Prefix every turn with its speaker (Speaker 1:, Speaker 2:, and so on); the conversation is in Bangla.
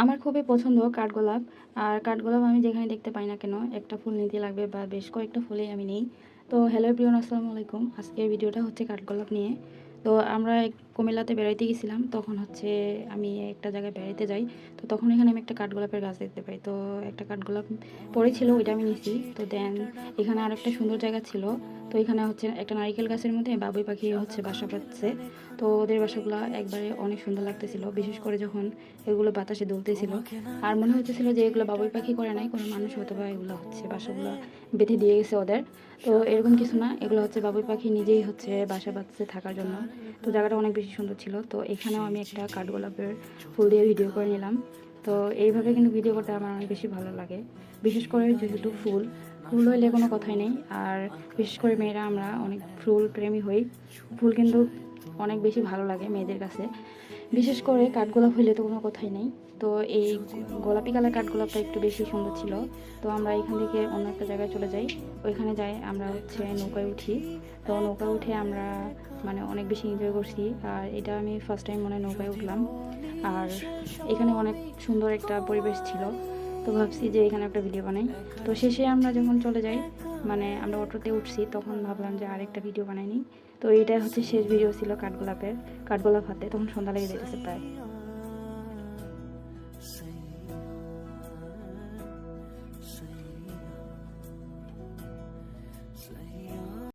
Speaker 1: আমার খুবই পছন্দ কাঠগোলাপ। আর কাঠগোলাপ আমি যেখানে দেখতে পাই না কেন একটা ফুল নিতে লাগবে বা বেশ কয়েকটা ফুলেই আমি নেই। তো হ্যালো এভরিওয়ান, আসসালামু আলাইকুম। আজকের ভিডিওটা হচ্ছে কাঠগোলাপ নিয়ে। তো আমরা কুমিল্লাতে বেড়াইতে গেছিলাম, তখন হচ্ছে আমি একটা জায়গায় বেড়াইতে যাই। তো তখন এখানে আমি একটা কাঠগোলাপের গাছ দেখতে পাই। তো একটা কাঠগোলাপ পড়েছিল, ওইটা আমি নিছি। তো দেন এখানে আরেকটা সুন্দর জায়গা ছিল। তো এখানে হচ্ছে একটা নারিকেল গাছের মধ্যে বাবুই পাখি হচ্ছে বাসা বাঁধছে। তো ওদের বাসাগুলো একবারে অনেক সুন্দর লাগতেছিল, বিশেষ করে যখন এগুলো বাতাসে দুলতেছিল। আর মনে হতেছিল যে এগুলো বাবুই পাখি করে নাই, কোনো মানুষ হয়তো বা এগুলো হচ্ছে বাসাগুলো বেঁধে দিয়ে গেছে ওদের। তো এরকম কিছু না, এগুলো হচ্ছে বাবুই পাখি নিজেই হচ্ছে বাসা বাঁধছে থাকার জন্য। তো জায়গাটা অনেক বেশি সুন্দর ছিল। তো এখানেও আমি একটা কাঠগোলাপের ফুল দিয়ে ভিডিও করে নিলাম। তো এইভাবে কিন্তু ভিডিও করতে আমার অনেক বেশি ভালো লাগে, বিশেষ করে যেহেতু ফুল ফুল হইলে কোনো কথাই নেই। আর বিশেষ করে মেয়েরা আমরা অনেক ফুল প্রেমী হই। ফুল কিন্তু অনেক বেশি ভালো লাগে মেয়েদের কাছে, বিশেষ করে কাঠগোলাপ হইলে তো কোনো কথাই নেই। তো এই গোলাপি কালার কাঠগোলাপটা একটু বেশি সুন্দর ছিল। তো আমরা এখান থেকে অন্য একটা জায়গায় চলে যাই। ওইখানে যাই আমরা হচ্ছে নৌকায় উঠি। তো নৌকায় উঠে আমরা মানে অনেক বেশি এনজয় করছি। আর এটা আমি ফার্স্ট টাইম মনে হয় নৌকায় উঠলাম। আর এখানে অনেক সুন্দর একটা পরিবেশ ছিল। তো ভাবছি যে এখানে একটা ভিডিও বানাই। তো শেষে আমরা যখন চলে যাই, মানে আমরা অটোতে উঠছি, তখন ভাবলাম যে আরেকটা ভিডিও বানাই নিই। তো এইটা হচ্ছে শেষ ভিডিও ছিল কাঠগোলাপের। কাঠগোলাপ হাতে তখন সন্ধ্যা লেগে যেতেছে প্রায়।